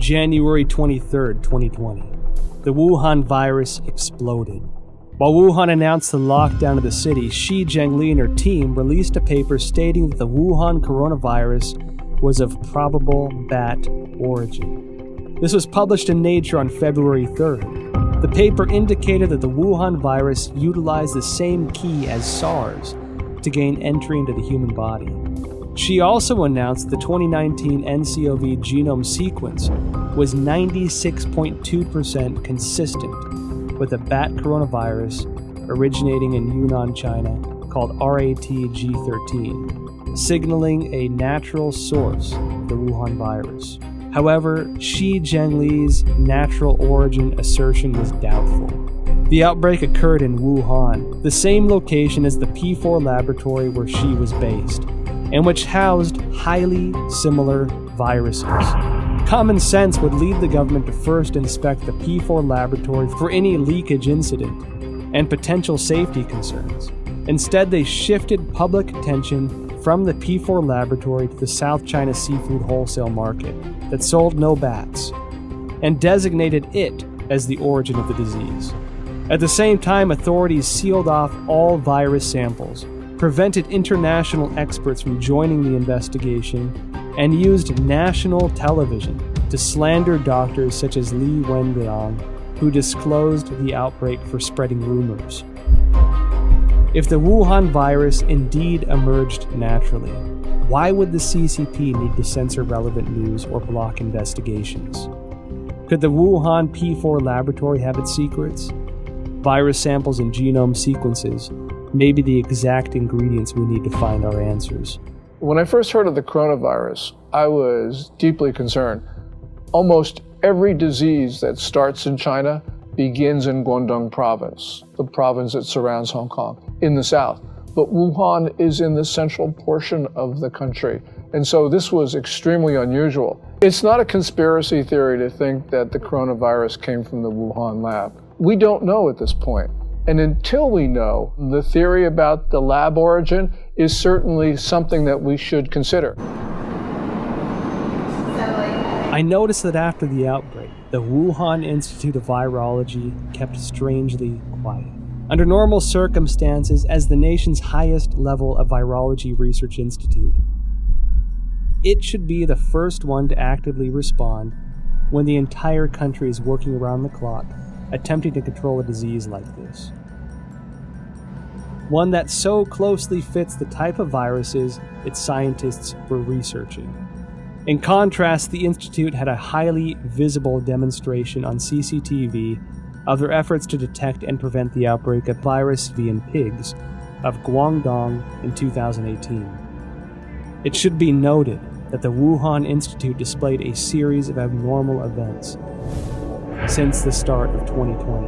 January 23, 2020. The Wuhan virus exploded. While Wuhan announced the lockdown of the city, Xi Zhengli and her team released a paper stating that the Wuhan coronavirus was of probable bat origin. This was published in Nature on February 3rd. The paper indicated that the Wuhan virus utilized the same key as SARS to gain entry into the human body. She also announced the 2019 nCoV genome sequence was 96.2% consistent with a bat coronavirus originating in Yunnan, China, called RATG13, signaling a natural source of the Wuhan virus. However, Xi Zhengli's natural origin assertion was doubtful. The outbreak occurred in Wuhan, the same location as the P4 laboratory where Xi was based, and which housed highly similar viruses. Common sense would lead the government to first inspect the P4 laboratory for any leakage incident and potential safety concerns. Instead, they shifted public attention from the P4 laboratory to the South China seafood wholesale market that sold no bats, and designated it as the origin of the disease. At the same time, authorities sealed off all virus samples, prevented international experts from joining the investigation, and used national television to slander doctors such as Li Wenliang, who disclosed the outbreak for spreading rumors. If the Wuhan virus indeed emerged naturally, why would the CCP need to censor relevant news or block investigations? Could the Wuhan P4 laboratory have its secrets? Virus samples and genome sequences may be the exact ingredients we need to find our answers. When I first heard of the coronavirus, I was deeply concerned. Almost every disease that starts in China begins in Guangdong province, the province that surrounds Hong Kong, in the south. But Wuhan is in the central portion of the country, and so this was extremely unusual. It's not a conspiracy theory to think that the coronavirus came from the Wuhan lab. We don't know at this point. And until we know, the theory about the lab origin is certainly something that we should consider. I noticed that after the outbreak, the Wuhan Institute of Virology kept strangely quiet. Under normal circumstances, as the nation's highest level of virology research institute, it should be the first one to actively respond when the entire country is working around the clock, attempting to control a disease like this. One that so closely fits the type of viruses its scientists were researching. In contrast, the Institute had a highly visible demonstration on CCTV of their efforts to detect and prevent the outbreak of virus in pigs of Guangdong in 2018. It should be noted that the Wuhan Institute displayed a series of abnormal events since the start of 2020.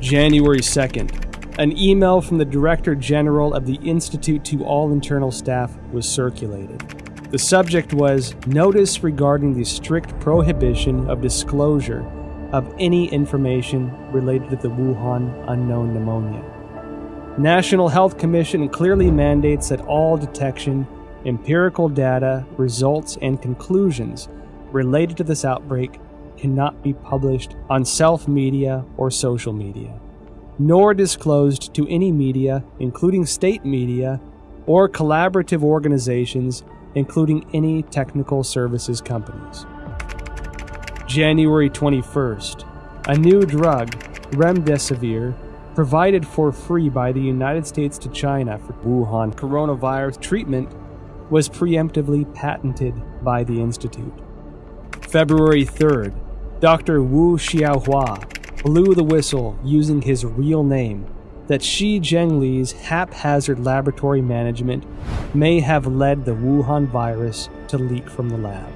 January 2nd, an email from the Director General of the Institute to all internal staff was circulated. The subject was Notice regarding the strict prohibition of disclosure of any information related to the Wuhan unknown pneumonia. National Health Commission clearly mandates that all detection, empirical data, results, and conclusions related to this outbreak cannot be published on self-media or social media, nor disclosed to any media, including state media, or collaborative organizations, including any technical services companies. January 21st, a new drug, remdesivir, provided for free by the United States to China for Wuhan coronavirus treatment, was preemptively patented by the Institute. February 3rd, Dr. Wu Xiaohua blew the whistle using his real name that Xi Zhengli's haphazard laboratory management may have led the Wuhan virus to leak from the lab.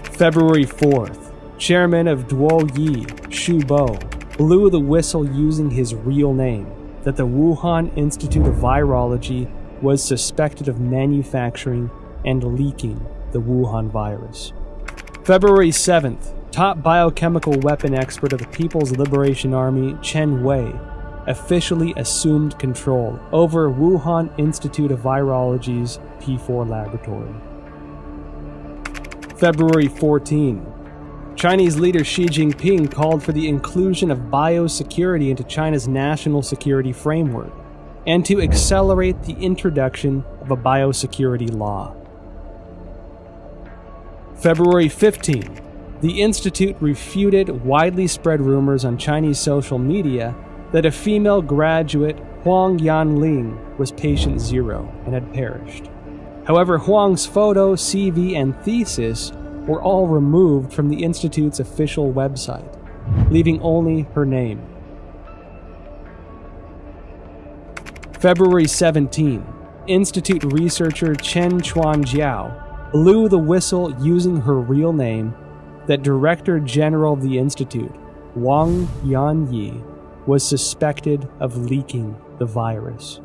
February 4th, Chairman of Duoyi, Xu Bo, blew the whistle using his real name that the Wuhan Institute of Virology was suspected of manufacturing and leaking the Wuhan virus. February 7th, top biochemical weapon expert of the People's Liberation Army, Chen Wei, officially assumed control over Wuhan Institute of Virology's P4 laboratory. February 14. Chinese leader Xi Jinping called for the inclusion of biosecurity into China's national security framework and to accelerate the introduction of a biosecurity law. February 15. The Institute refuted widely spread rumors on Chinese social media that a female graduate, Huang Yanling, was patient zero and had perished. However, Huang's photo, CV, and thesis were all removed from the Institute's official website, leaving only her name. February 17. Institute researcher Chen Chuanjiao blew the whistle using her real name that Director General of the Institute, Wang Yanyi, was suspected of leaking the virus.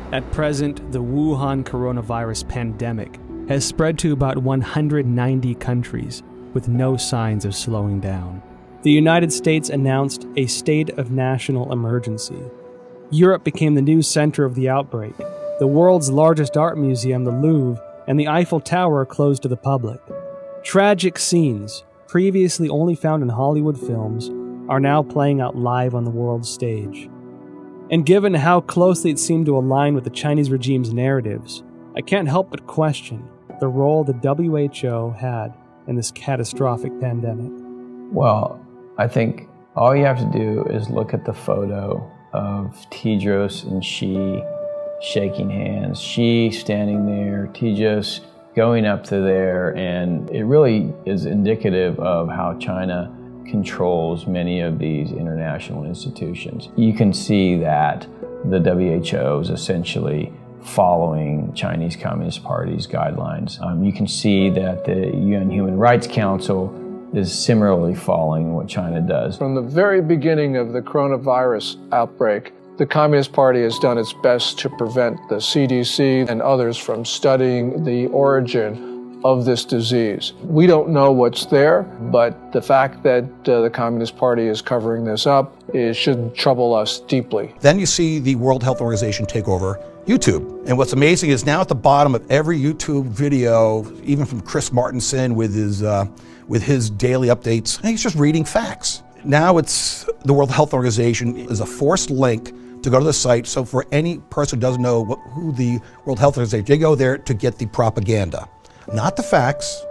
At present, the Wuhan coronavirus pandemic has spread to about 190 countries with no signs of slowing down. The United States announced a state of national emergency. Europe became the new center of the outbreak. The world's largest art museum, the Louvre, and the Eiffel Tower are closed to the public. Tragic scenes, previously only found in Hollywood films, are now playing out live on the world stage. And given how closely it seemed to align with the Chinese regime's narratives, I can't help but question the role the WHO had in this catastrophic pandemic. Well, I think all you have to do is look at the photo of Tedros and Xi shaking hands. Xi standing there, Tedros going up to there, and it really is indicative of how China controls many of these international institutions. You can see that the WHO is essentially following Chinese Communist Party's guidelines. You can see that the UN Human Rights Council is similarly following what China does. From the very beginning of the coronavirus outbreak, the Communist Party has done its best to prevent the CDC and others from studying the origin of this disease. We don't know what's there, but the fact that the Communist Party is covering this up should trouble us deeply. Then you see the World Health Organization take over YouTube. And what's amazing is now at the bottom of every YouTube video, even from Chris Martenson with his daily updates, he's just reading facts. Now it's the World Health Organization is a forced link to go to the site. So for any person who doesn't know who the World Health Organization, they go there to get the propaganda. Not the facts,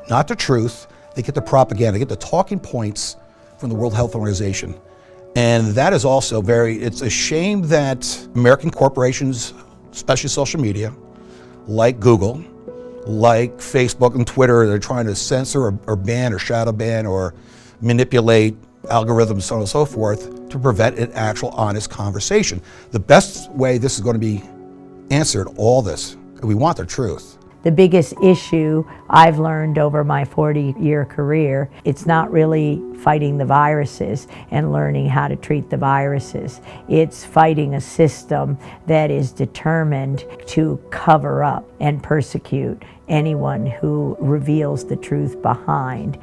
not the truth. They get the propaganda, they get the talking points from the World Health Organization. And that is also it's a shame that American corporations, especially social media, like Google, like Facebook and Twitter, they're trying to censor or ban or shadow ban or manipulate algorithms, so on and so forth, to prevent an actual honest conversation. The best way this is going to be answered, all this, we want the truth. The biggest issue I've learned over my 40-year career, it's not really fighting the viruses and learning how to treat the viruses. It's fighting a system that is determined to cover up and persecute anyone who reveals the truth behind